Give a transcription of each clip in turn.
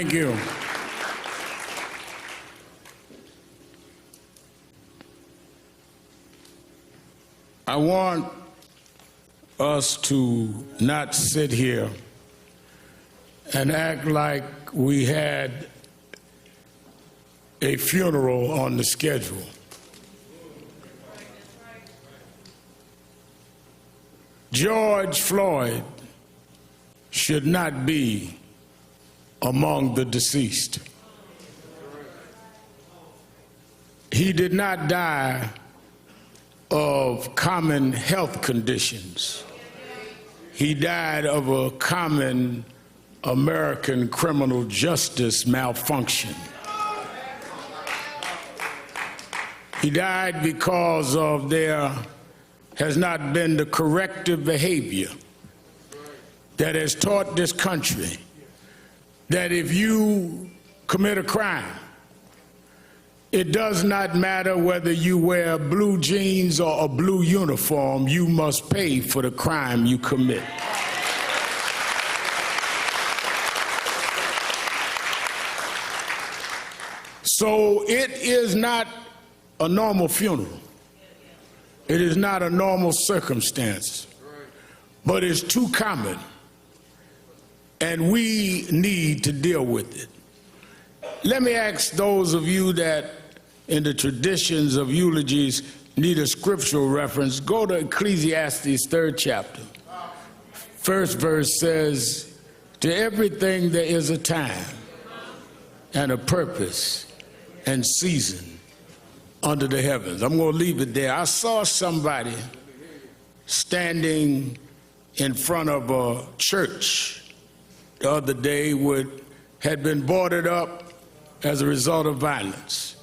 Thank you. I want us to not sit here and act like we had a funeral on the schedule. George Floyd should not be among the deceased. He did not die of common health conditions. He died of a common American criminal justice malfunction. He died because of there has not been the corrective behavior that has taught this country that if you commit a crime, it does not matter whether you wear blue jeans or a blue uniform, you must pay for the crime you commit. So it is not a normal funeral. It is not a normal circumstance, but it's too common, and we need to deal with it. Let me ask those of you that in the traditions of eulogies need a scriptural reference, go to Ecclesiastes 3rd chapter. First verse says, to everything there is a time and a purpose and season under the heavens. I'm going to leave it there. I saw somebody standing in front of a church the other day had been boarded up as a result of violence,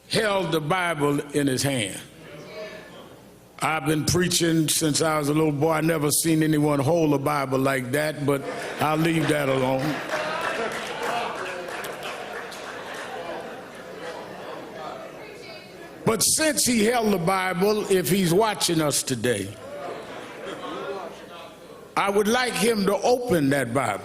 held the Bible in his hand. I've been preaching since I was a little boy. I never seen anyone hold a Bible like that, but I'll leave that alone. But since he held the Bible, if he's watching us today, I would like him to open that Bible.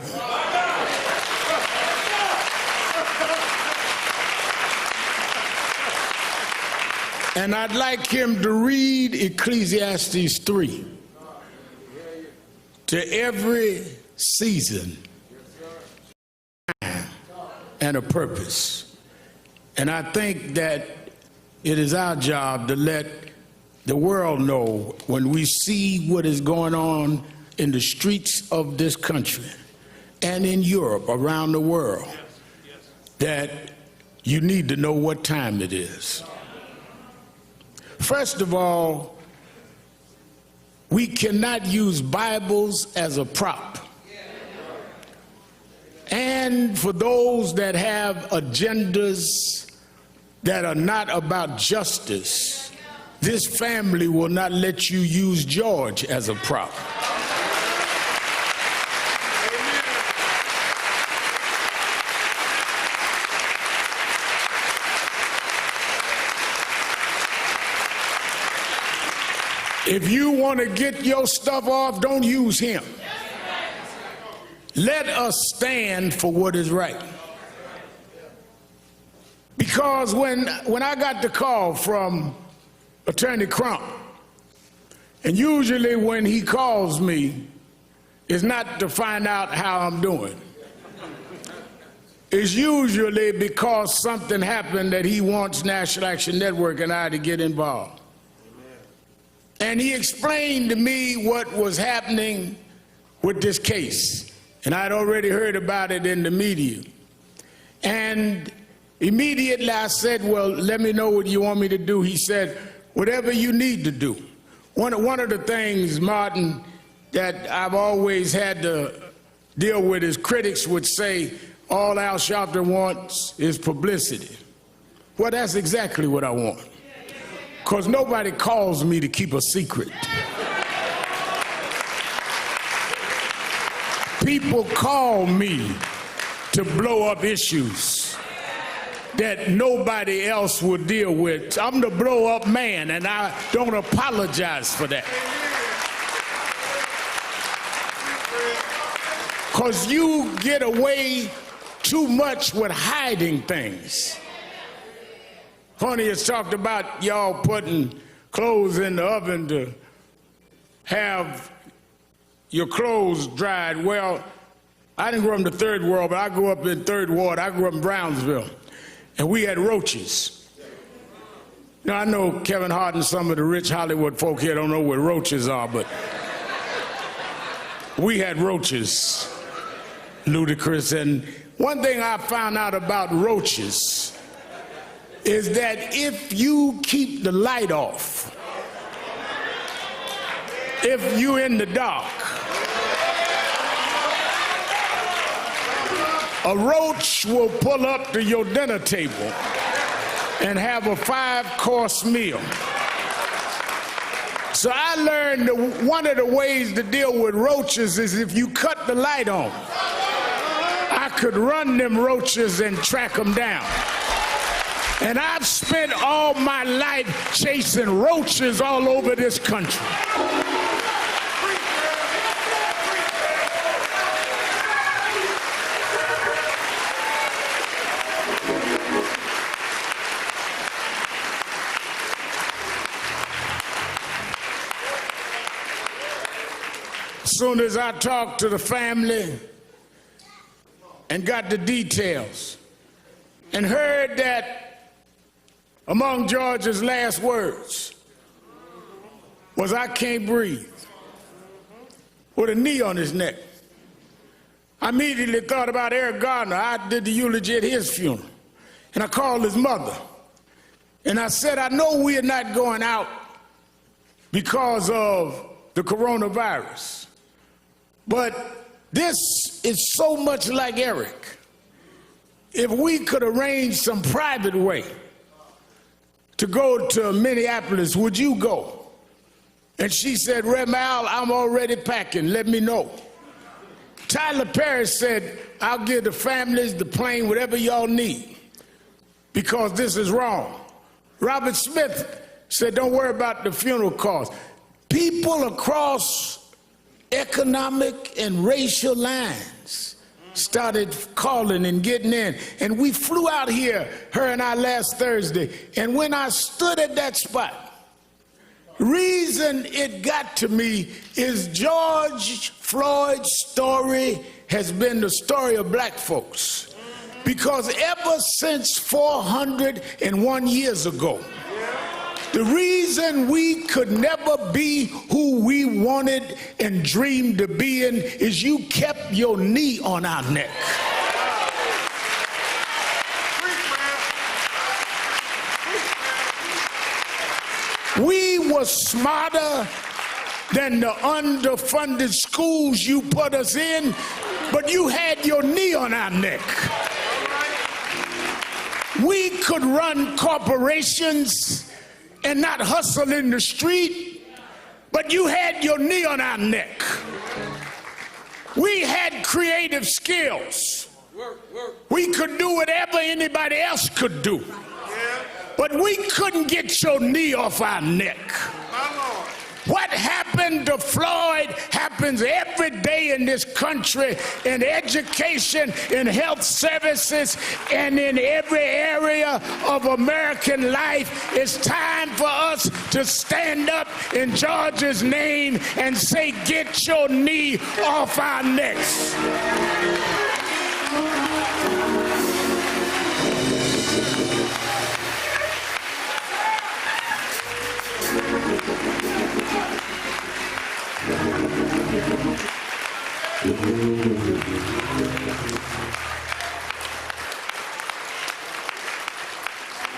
And I'd like him to read Ecclesiastes 3. To every season and a purpose. And I think that it is our job to let the world know when we see what is going on in the streets of this country and in Europe, around the world, that you need to know what time it is. First of all, we cannot use Bibles as a prop. And for those that have agendas that are not about justice, this family will not let you use George as a prop. If you want to get your stuff off, don't use him. Let us stand for what is right. Because when I got the call from Attorney Crump, and usually when he calls me, it's not to find out how I'm doing. It's usually because something happened that he wants National Action Network and I to get involved. And he explained to me what was happening with this case. And I'd already heard about it in the media. And immediately I said, well, let me know what you want me to do. He said, whatever you need to do. One of the things, Martin, that I've always had to deal with is critics would say, all Al Sharpton wants is publicity. Well, that's exactly what I want. Because nobody calls me to keep a secret. People call me to blow up issues that nobody else will deal with. I'm the blow up man, and I don't apologize for that. Because you get away too much with hiding things. Honey has talked about y'all putting clothes in the oven to have your clothes dried. Well, I didn't grow up in the third world, but I grew up in third ward. I grew up in Brownsville, and we had roaches. Now, I know Kevin Hart and some of the rich Hollywood folk here don't know what roaches are, but we had roaches, ludicrous. And one thing I found out about roaches is that if you keep the light off, if you're in the dark, a roach will pull up to your dinner table and have a 5-course meal. So I learned that one of the ways to deal with roaches is if you cut the light on. I could run them roaches and track them down. And I've spent all my life chasing roaches all over this country. As soon as I talked to the family and got the details and heard that among George's last words was, "I can't breathe," with a knee on his neck, I immediately thought about Eric Gardner. I did the eulogy at his funeral, and I called his mother, and I said, "I know we are not going out because of the coronavirus, but this is so much like Eric. If we could arrange some private way to go to Minneapolis, would you go?" And she said, "Rem Al, I'm already packing, let me know." Tyler Perry said, "I'll give the families, the plane, whatever y'all need, because this is wrong." Robert Smith said, "Don't worry about the funeral costs." People across economic and racial lines started calling and getting in. And we flew out here, her and I, last Thursday. And when I stood at that spot, the reason it got to me is George Floyd's story has been the story of black folks. Because ever since 401 years ago, the reason we could never be who we wanted and dreamed of being is you kept your knee on our neck. We were smarter than the underfunded schools you put us in, but you had your knee on our neck. We could run corporations and not hustle in the street, but you had your knee on our neck. We had creative skills. We could do whatever anybody else could do, but we couldn't get your knee off our neck. What happened to Floyd happens every day in this country, in education, in health services, and in every area of American life. It's time for us to stand up in George's name and say, "Get your knee off our necks."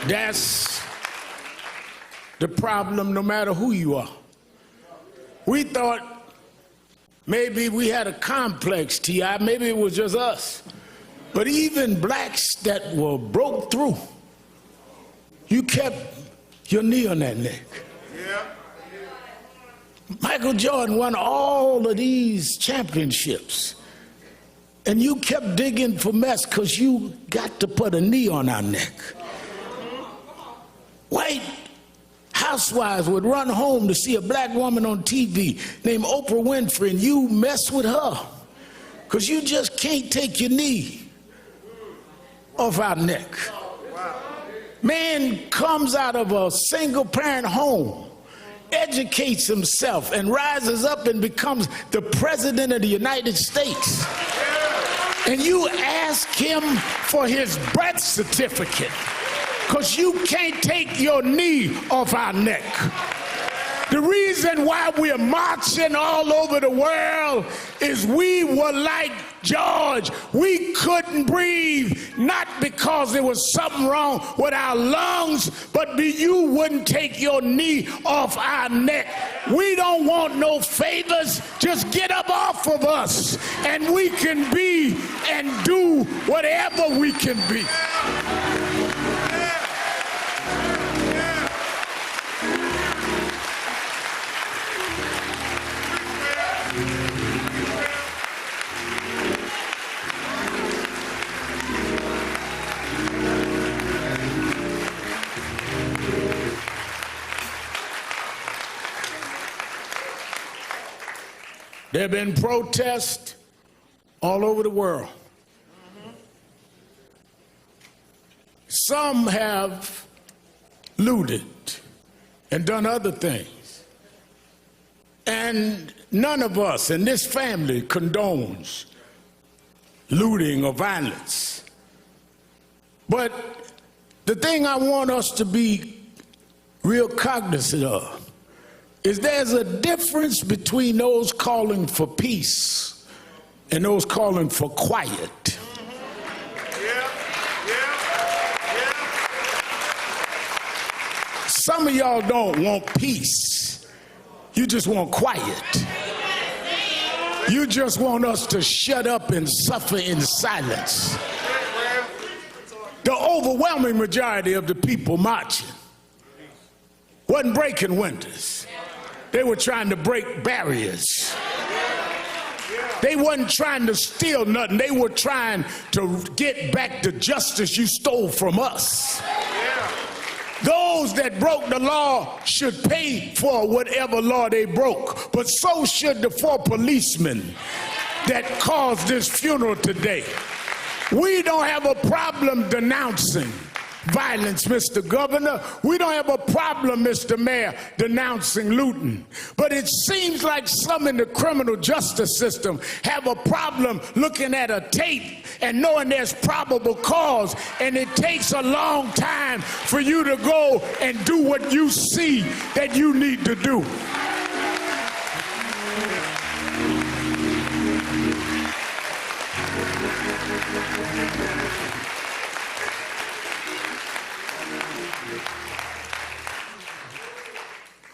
That's the problem, no matter who you are. We thought maybe we had a complex, T.I., maybe it was just us. But even blacks that were broke through, you kept your knee on that neck. Yeah. Michael Jordan won all of these championships, and you kept digging for mess because you got to put a knee on our neck. White housewives would run home to see a black woman on TV named Oprah Winfrey, and you mess with her because you just can't take your knee off our neck. Man comes out of a single-parent home, educates himself, and rises up and becomes the president of the United States. And you ask him for his birth certificate because you can't take your knee off our neck. The reason why we're marching all over the world is we were like George. We couldn't breathe, not because there was something wrong with our lungs, but you wouldn't take your knee off our neck. We don't want no favors. Just get up off of us, and we can be and do whatever we can be. There have been protests all over the world. Some have looted and done other things. And none of us in this family condones looting or violence. But the thing I want us to be real cognizant of is there's a difference between those calling for peace and those calling for quiet. Some of y'all don't want peace. You just want quiet. You just want us to shut up and suffer in silence. The overwhelming majority of the people marching wasn't breaking windows. They were trying to break barriers. They wasn't trying to steal nothing. They were trying to get back the justice you stole from us. Those that broke the law should pay for whatever law they broke, but so should the 4 policemen that caused this funeral today. We don't have a problem denouncing violence, Mr. Governor. We don't have a problem, Mr. Mayor, denouncing looting. But it seems like some in the criminal justice system have a problem looking at a tape and knowing there's probable cause, and it takes a long time for you to go and do what you see that you need to do.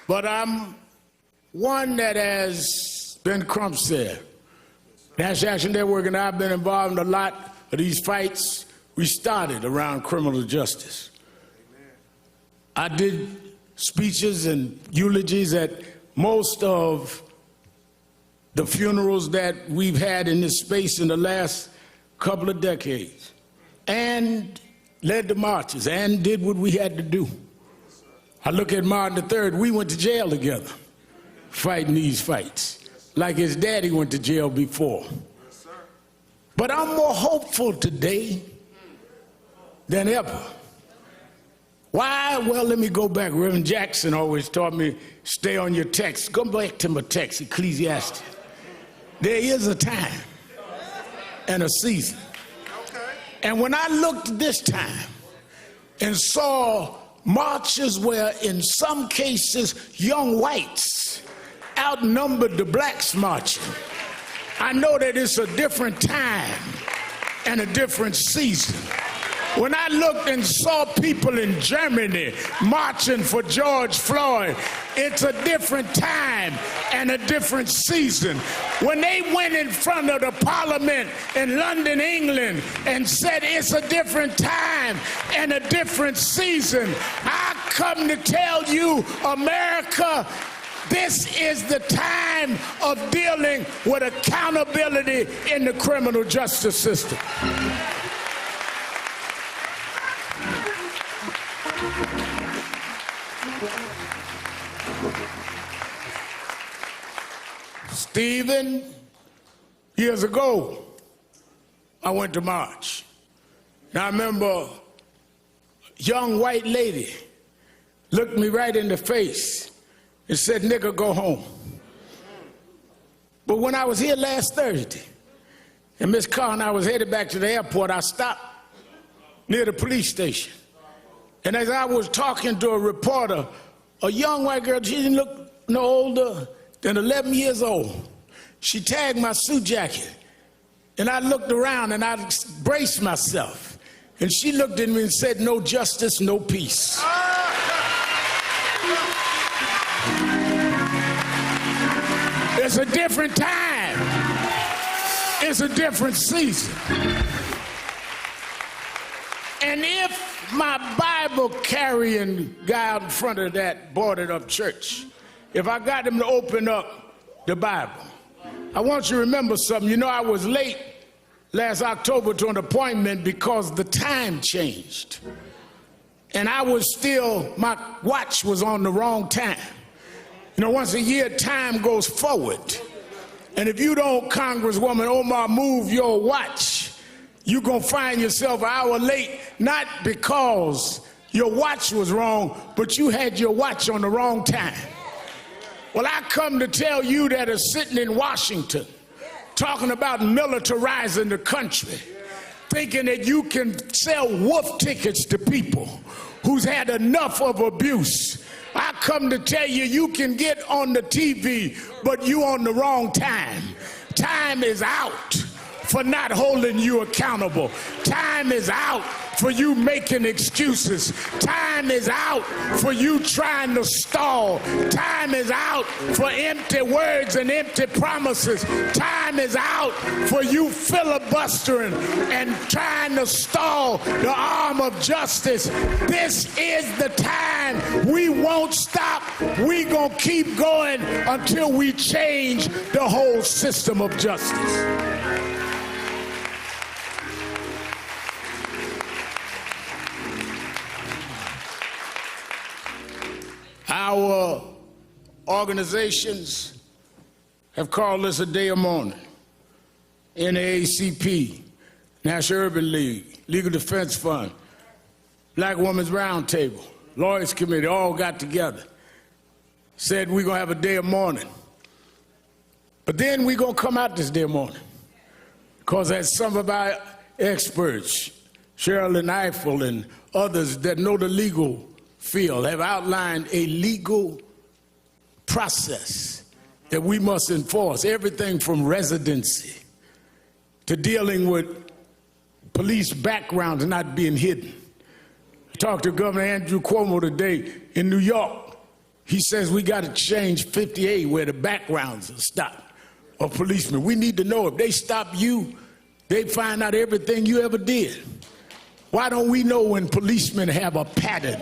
But I'm one that, as Ben Crump said, National Action Network and I have been involved in a lot of these fights we started around criminal justice. I did speeches and eulogies at most of the funerals that we've had in this space in the last couple of decades, and led the marches and did what we had to do. I look at Martin III, we went to jail together, fighting these fights, like his daddy went to jail before. But I'm more hopeful today than ever. Why? Well, let me go back. Reverend Jackson always taught me, stay on your text. Go back to my text, Ecclesiastes. There is a time and a season. And when I looked this time and saw marches where in some cases young whites outnumbered the blacks marching, I know that it's a different time and a different season. When I looked and saw people in Germany marching for George Floyd, it's a different time and a different season. When they went in front of the Parliament in London, England, and said it's a different time and a different season, I come to tell you, America, this is the time of dealing with accountability in the criminal justice system. Stephen, years ago, I went to march. And I remember a young white lady looked me right in the face and said, "Nigga, go home." But when I was here last Thursday, and Miss Carr and I was headed back to the airport, I stopped near the police station. And as I was talking to a reporter, a young white girl, she didn't look no older than 11 years old. She tagged my suit jacket. And I looked around and I braced myself. And she looked at me and said, "No justice, no peace." It's a different time. It's a different season. And if my Bible carrying guy out in front of that boarded up church, if I got him to open up the Bible, I want you to remember something. You know, I was late last October to an appointment because the time changed. And I was still, my watch was on the wrong time. You know, once a year, time goes forward. And if you don't, Congresswoman Omar, move your watch, you're going to find yourself an hour late, not because your watch was wrong, but you had your watch on the wrong time. Well, I come to tell you that are sitting in Washington, talking about militarizing the country, thinking that you can sell wolf tickets to people who's had enough of abuse. I come to tell you, you can get on the TV, but you on the wrong time. Time is out for not holding you accountable. Time is out for you making excuses. Time is out for you trying to stall. Time is out for empty words and empty promises. Time is out for you filibustering and trying to stall the arm of justice. This is the time. We won't stop. We gonna keep going until we change the whole system of justice. Our organizations have called this a day of mourning. NAACP, National Urban League, Legal Defense Fund, Black Women's Roundtable, Lawyers Committee, all got together, said we're going to have a day of mourning. But then we're going to come out this day of mourning. Because as some of our experts, Cheryl Eiffel and others that know the legal field have outlined a legal process that we must enforce, everything from residency to dealing with police backgrounds not being hidden. I talked to Governor Andrew Cuomo today in New York. He says we got to change 58 where the backgrounds are stopped of policemen. We need to know if they stop you, they find out everything you ever did. Why don't we know when policemen have a pattern?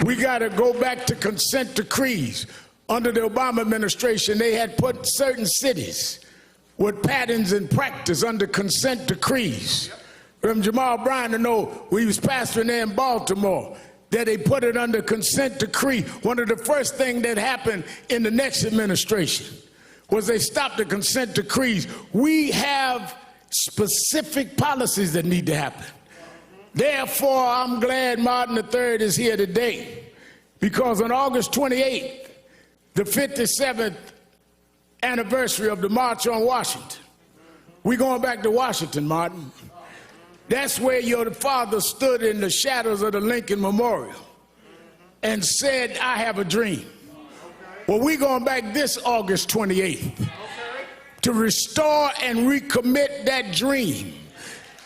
We got to go back to consent decrees. Under the Obama administration, they had put certain cities with patterns and practice under consent decrees. From Jamal Bryant to know, we was pastoring there in Baltimore, that they put it under consent decree. One of the first things that happened in the next administration was they stopped the consent decrees. We have specific policies that need to happen. Therefore, I'm glad Martin III is here today, because on August 28th, the 57th anniversary of the March on Washington, we're going back to Washington, Martin. That's where your father stood in the shadows of the Lincoln Memorial and said, "I have a dream." Well, we're going back this August 28th to restore and recommit that dream,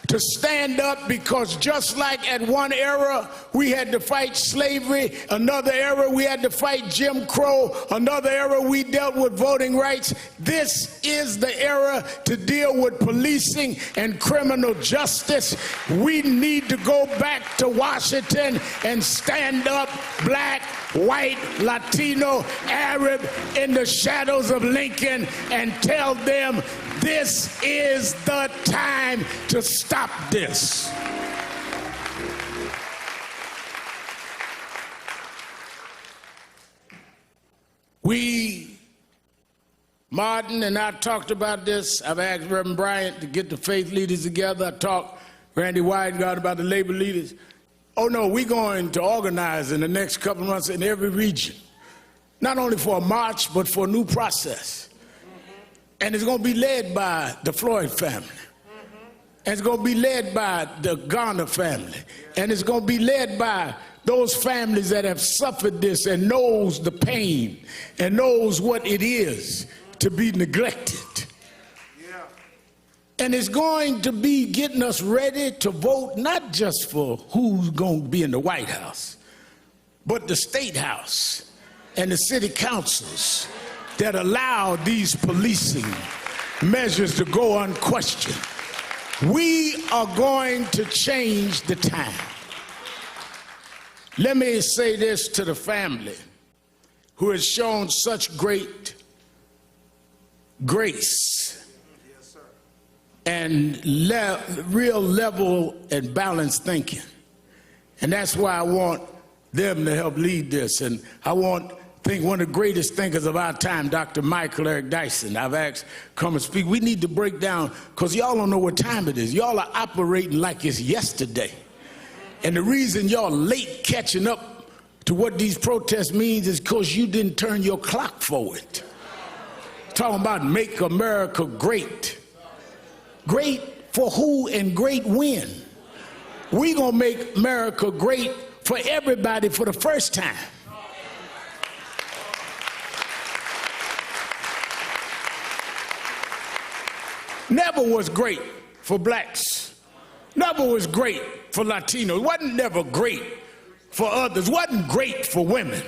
to stand up, because just like at one era we had to fight slavery, another era we had to fight Jim Crow, another era we dealt with voting rights, this is the era to deal with policing and criminal justice. We need to go back to Washington and stand up, black, white, Latino, Arab, in the shadows of Lincoln, and tell them this is the time to stop this. We Martin and I talked about this. I've asked Reverend Bryant to get the faith leaders together. I talked Randy Weidengard about the labor leaders. Oh no, we're going to organize in the next couple of months in every region, not only for a march, but for a new process. And it's going to be led by the Floyd family. And it's going to be led by the Garner family. And it's going to be led by those families that have suffered this and knows the pain and knows what it is to be neglected. Yeah. And it's going to be getting us ready to vote not just for who's going to be in the White House, but the State House and the city councils that allow these policing measures to go unquestioned. We are going to change the time. Let me say this to the family who has shown such great grace and real level and balanced thinking. And that's why I want them to help lead this. And I think one of the greatest thinkers of our time, Dr. Michael Eric Dyson, I've asked come and speak. We need to break down, because y'all don't know what time it is. Y'all are operating like it's yesterday. And the reason y'all late catching up to what these protests means is because you didn't turn your clock forward. Talking about make America great. Great for who and great when? We gonna make America great for everybody for the first time. Never was great for blacks. Never was great for Latinos. Wasn't never great for others. Wasn't great for women.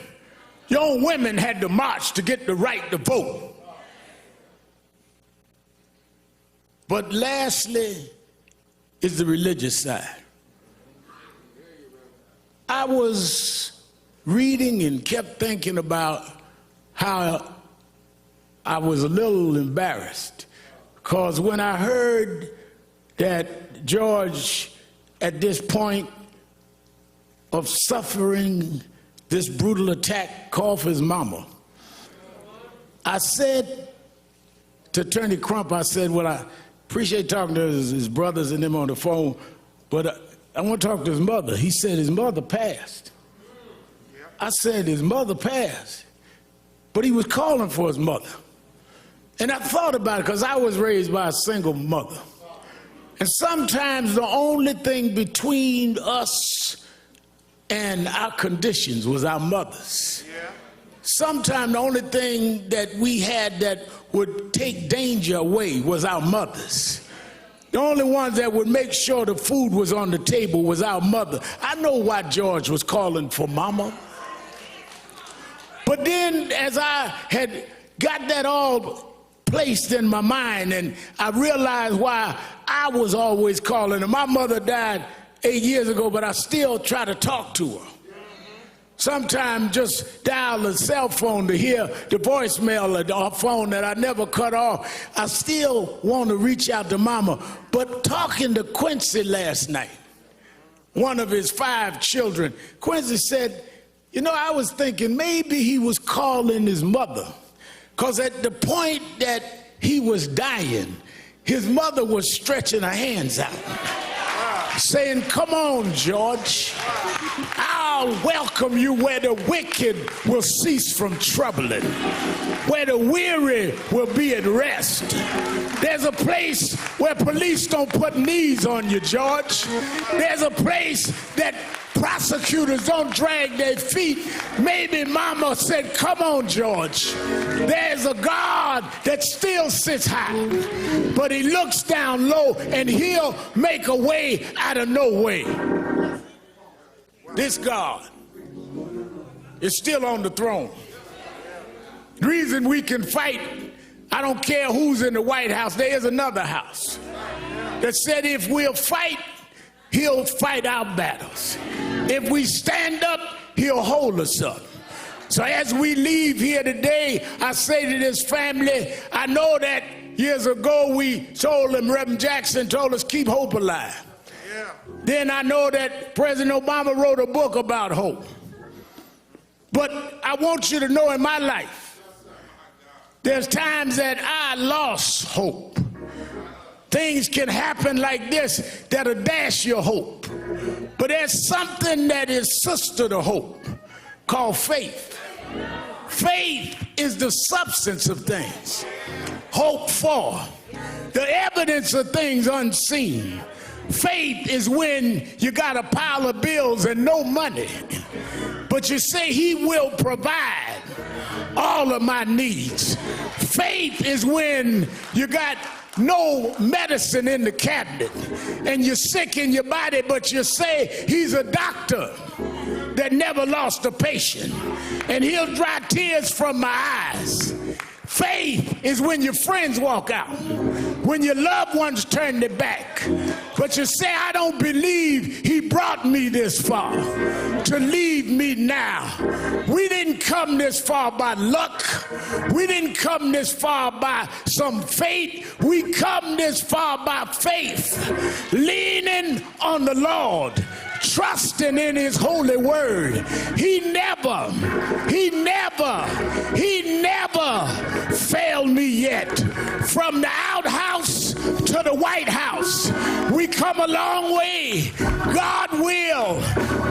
Young women had to march to get the right to vote. But lastly is the religious side. I was reading and kept thinking about how I was a little embarrassed, because when I heard that George, at this point of suffering this brutal attack, called for his mama, I said to Attorney Crump, I said, well, I appreciate talking to his brothers and them on the phone, but I want to talk to his mother. He said his mother passed. I said his mother passed, but he was calling for his mother. And I thought about it, because I was raised by a single mother. And sometimes the only thing between us and our conditions was our mothers. Yeah. Sometimes the only thing that we had that would take danger away was our mothers. The only ones that would make sure the food was on the table was our mother. I know why George was calling for mama. But then as I had got that all placed in my mind, and I realized why I was always calling her. My mother died 8 years ago, but I still try to talk to her. Sometimes just dial a cell phone to hear the voicemail of our phone that I never cut off. I still want to reach out to mama. But talking to Quincy last night, one of his 5 children, Quincy said, you know, I was thinking maybe he was calling his mother, because at the point that he was dying, his mother was stretching her hands out, saying, come on, George, I'll welcome you where the wicked will cease from troubling, where the weary will be at rest. There's a place where police don't put knees on you, George. There's a place that prosecutors don't drag their feet. Maybe mama said, come on, George. There's a God that still sits high, but he looks down low, and he'll make a way out of no way. This God is still on the throne. The reason we can fight, I don't care who's in the White House, there is another house that said if we'll fight, he'll fight our battles. If we stand up, he'll hold us up. So as we leave here today, I say to this family, I know that years ago we told them, Reverend Jackson told us, keep hope alive. Yeah. Then I know that President Obama wrote a book about hope. But I want you to know in my life, There's times that I lost hope. Things can happen like this that'll dash your hope. But there's something that is sister to hope called faith. Faith is the substance of things hoped for, the evidence of things unseen. Faith is when you got a pile of bills and no money, but you say he will provide all of my needs. Faith is when you got no medicine in the cabinet and you're sick in your body, but you say he's a doctor that never lost a patient and he'll dry tears from my eyes. Faith is when your friends walk out, when your loved ones turn their back, but you say, I don't believe he brought me this far to leave me now. We didn't come this far by luck. We didn't come this far by some fate. We come this far by faith, leaning on the Lord, trusting in his holy word. He never failed me yet. From the outhouse to the White House, we come a long way. God will,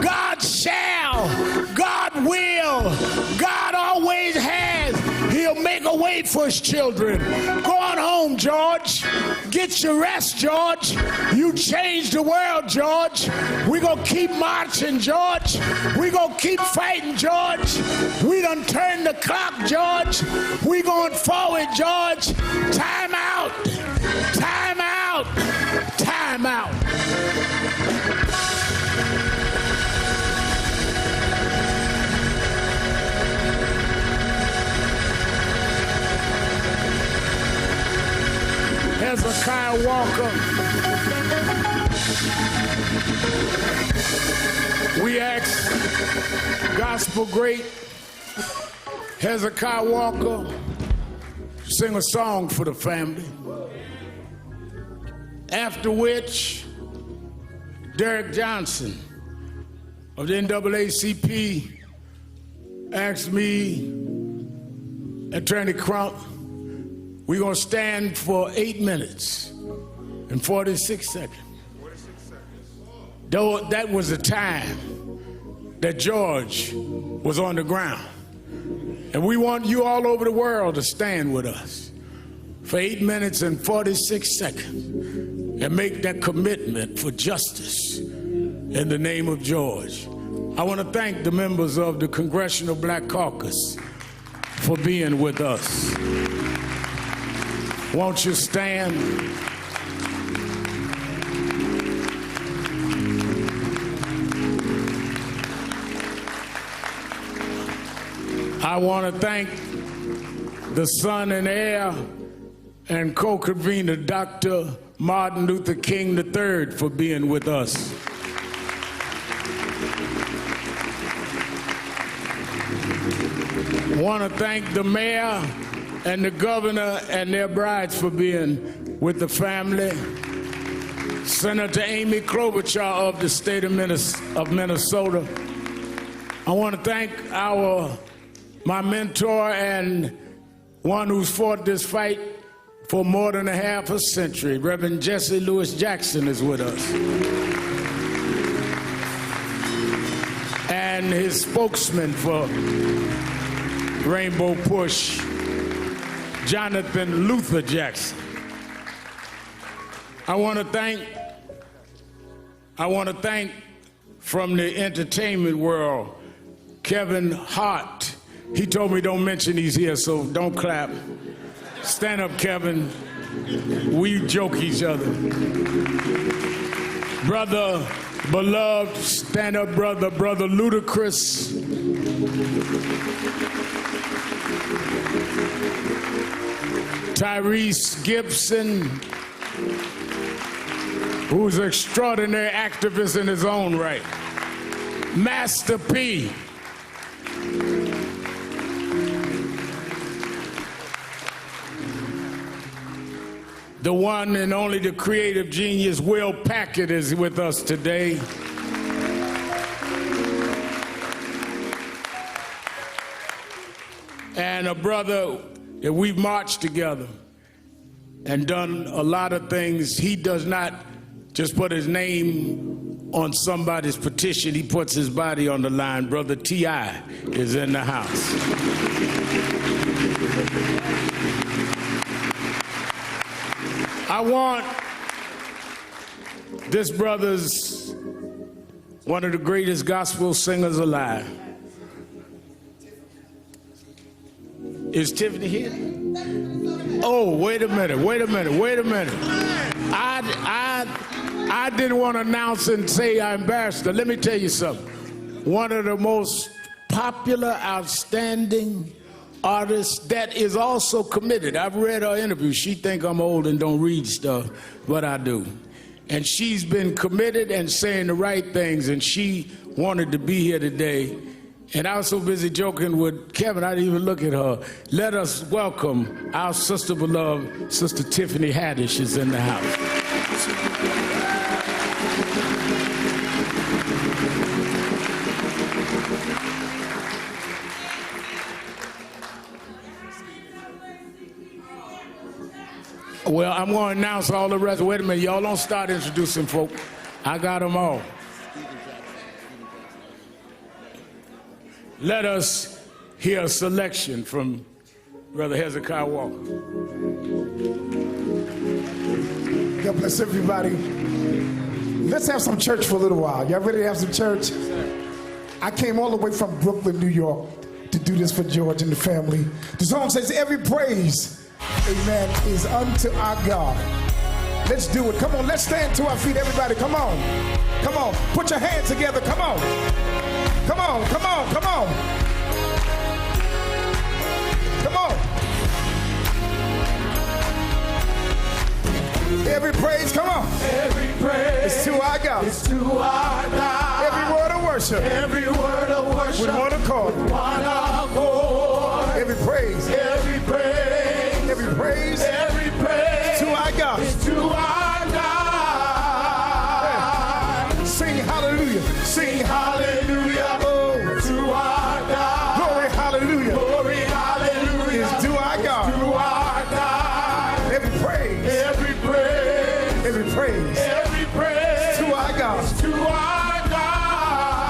God shall, God will, God always has. He'll make a way for his children. Go on home, George. Get your rest, George. You changed the world, George. We're going to keep marching, George. We're going to keep fighting, George. We done turned the clock, George. We're going forward, George. Time out. Time out. Time out. Hezekiah Walker, we asked gospel great Hezekiah Walker to sing a song for the family, after which Derek Johnson of the NAACP asked me, Attorney Crump, we're going to stand for 8 minutes and 46 seconds. Though that was the time that George was on the ground. And we want you all over the world to stand with us for 8 minutes and 46 seconds and make that commitment for justice in the name of George. I want to thank the members of the Congressional Black Caucus for being with us. Won't you stand? I want to thank the son and heir and co-convener, Dr. Martin Luther King III, for being with us. I want to thank the mayor and the governor and their brides for being with the family. Senator Amy Klobuchar of the state of Minnesota. I want to thank my mentor and one who's fought this fight for more than a half a century. Reverend Jesse Lewis Jackson is with us. And his spokesman for Rainbow Push, Jonathan Luther Jackson. I want to thank from the entertainment world, Kevin Hart. He told me don't mention he's here, so don't clap. Stand up, Kevin. We joke each other. Brother Beloved, stand up, brother. Brother Ludacris. Tyrese Gibson, who's an extraordinary activist in his own right. Master P. The one and only, the creative genius, Will Packard, is with us today. And a brother that we've marched together and done a lot of things. He does not just put his name on somebody's petition, he puts his body on the line. Brother T.I. is in the house. I want this brother's one of the greatest gospel singers alive. Is Tiffany here? Oh, wait a minute. I didn't want to announce and say I embarrassed her. Let me tell you something. One of the most popular, outstanding artists that is also committed. I've read her interview. She think I'm old and don't read stuff, but I do. And she's been committed and saying the right things, and she wanted to be here today. And I was so busy joking with Kevin, I didn't even look at her. Let us welcome our sister beloved, Sister Tiffany Haddish is in the house. Well, I'm going to announce all the rest. Wait a minute, y'all don't start introducing folk. I got them all. Let us hear a selection from Brother Hezekiah Walker. God bless everybody. Let's have some church for a little while. Y'all ready to have some church? I came all the way from Brooklyn, New York to do this for George and the family. The song says, every praise, amen, is unto our God. Let's do it. Come on, let's stand to our feet, everybody. Come on. Come on. Put your hands together. Come on. Come on, come on, come on. Come on. Every praise, come on. Every praise is to our God. Is to our God. Every word of worship. Every word of worship. With one accord. With one accord. Every praise. Every praise. Every praise. Every praise. To our God. Is to our God. Hey. Sing hallelujah. Sing hallelujah. Oh. To our God. Glory hallelujah. Glory hallelujah. Is to our God. To our God. Every praise. Every praise. Every praise. Every praise. To our God. To our God.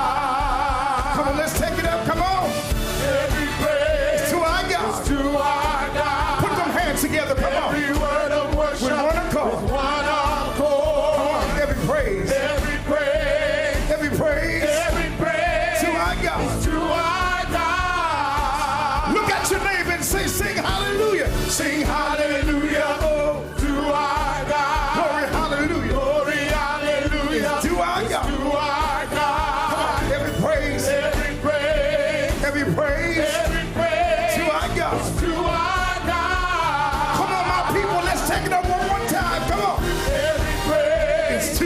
Come on, let's take it up. Come on. Every praise. To our God. To our God. Put them hands together. Come on. Every word of worship. With one accord. With one accord. Come on. Every praise. Every praise. Every praise. Every praise. To our God. To our God. Look at your neighbor and say, sing hallelujah. Sing hallelujah. Oh, to our God. Glory hallelujah. Glory hallelujah. It's to our God. To our God. Come on. Every praise. Every praise. Every praise. Every praise. To our God. To our God. Come on, my people. Let's take it up one more time. Come on. Every praise. It's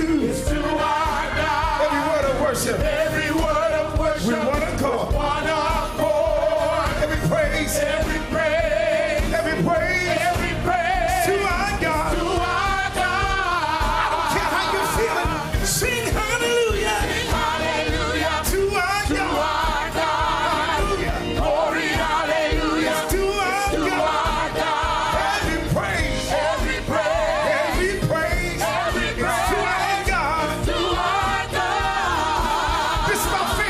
to our God. every word of worship. Every word of worship. With one accord. With one accord. Every praise. Every praise. Every praise. Every praise. To our God. To our God. I don't care how you're feeling. Sing hallelujah. Hallelujah. To our To God. our God. Hallelujah. Glory, hallelujah. To our To God. our God. Every praise. Every praise. Every praise. Every Is to our God. To our God. This is my favorite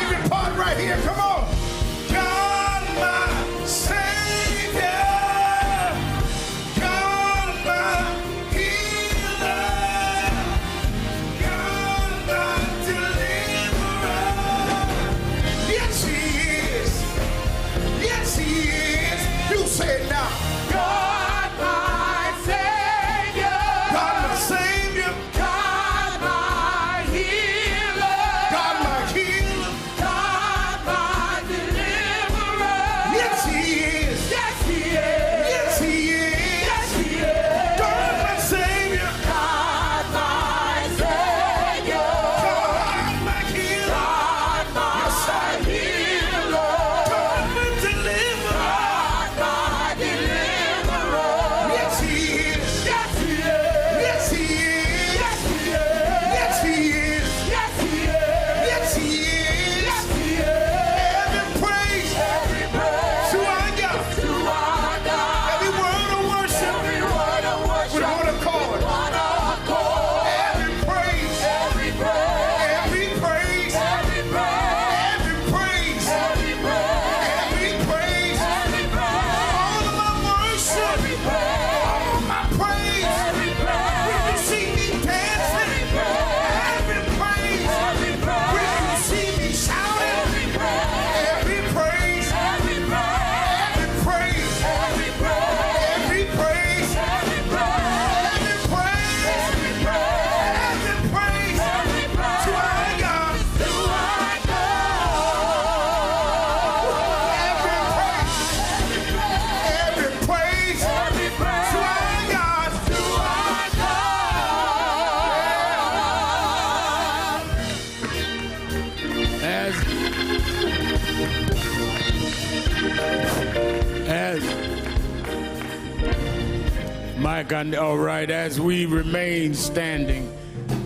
All right, as we remain standing,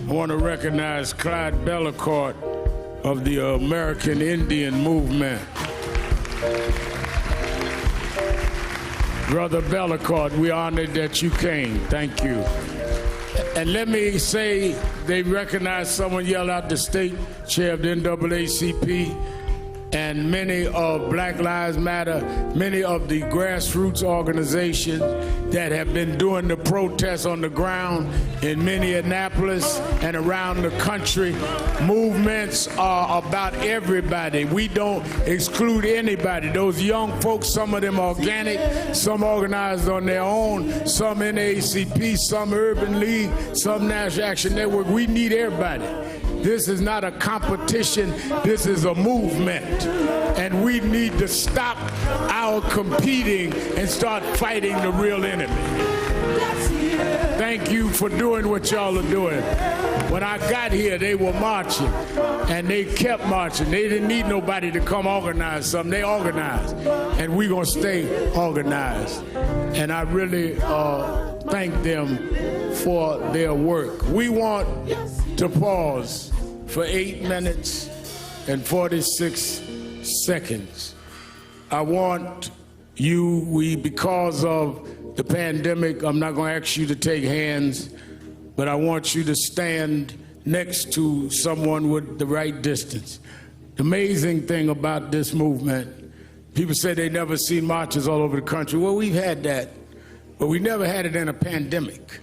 I want to recognize Clyde Bellecourt of the American Indian Movement. Brother Bellecourt, we honored that you came. Thank you. And let me say, they recognize someone yelled out, the state chair of the NAACP, and many of Black Lives Matter, many of the grassroots organizations that have been doing the protests on the ground in Minneapolis and around the country. Movements are about everybody. We don't exclude anybody. Those young folks, some of them organic, some organized on their own, some NAACP, some Urban League, some National Action Network. We need everybody. This is not a competition, this is a movement. And we need to stop our competing and start fighting the real enemy. Thank you for doing what y'all are doing. When I got here, they were marching, and they kept marching. They didn't need nobody to come organize something. They organized, and we're going to stay organized. And I really thank them for their work. We want to pause for 8 minutes and 46 seconds. I want you, because of the pandemic, I'm not going to ask you to take hands, but I want you to stand next to someone with the right distance. The amazing thing about this movement, people say they never seen marches all over the country. Well, we've had that, but we never had it in a pandemic.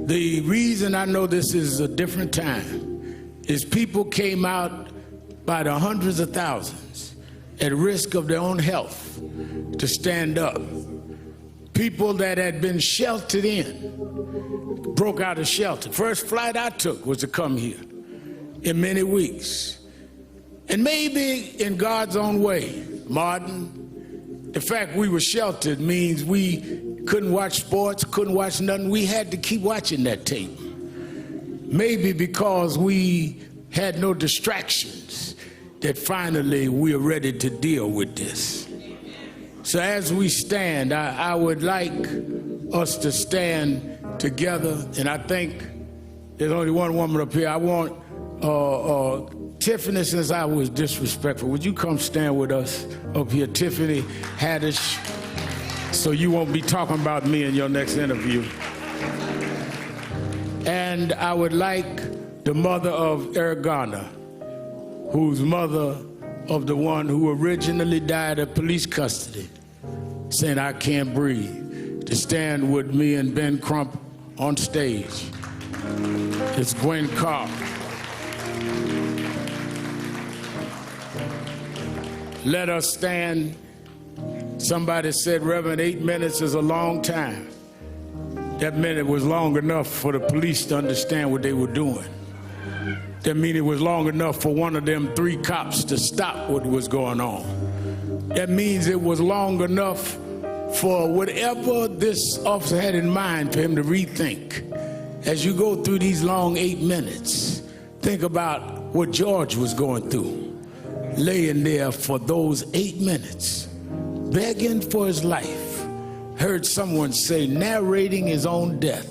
The reason I know this is a different time is people came out by the hundreds of thousands at risk of their own health to stand up. People that had been sheltered in broke out of shelter. First flight I took was to come here in many weeks. And maybe in God's own way, Martin, the fact we were sheltered means we couldn't watch sports, couldn't watch nothing. We had to keep watching that tape. Maybe because we had no distractions, that finally we are ready to deal with this. So as we stand, I would like us to stand together, and I think there's only one woman up here. I want Tiffany, since I was disrespectful, would you come stand with us up here? Tiffany Haddish, so you won't be talking about me in your next interview. And I would like the mother of Eric Garner, who's mother of the one who originally died of police custody, saying, "I can't breathe," to stand with me and Ben Crump on stage. It's Gwen Carr. Let us stand. Somebody said, Reverend, 8 minutes is a long time. That meant it was long enough for the police to understand what they were doing. That means it was long enough for one of them 3 cops to stop what was going on. That means it was long enough for whatever this officer had in mind for him to rethink. As you go through these long 8 minutes, think about what George was going through, laying there for those 8 minutes, begging for his life. Heard someone say, narrating his own death.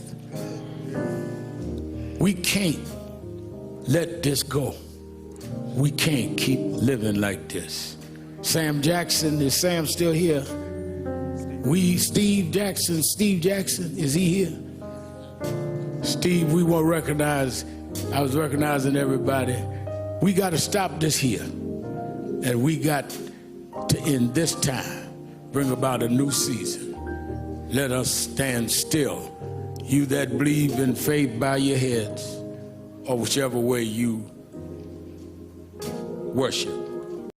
We can't let this go. We can't keep living like this. Sam Jackson, is Sam still here? Steve Jackson, is he here? Steve, we won't recognize, I was recognizing everybody. We got to stop this here. And we got to, in this time, bring about a new season. Let us stand still. You that believe in faith, bow your heads, or whichever way you worship.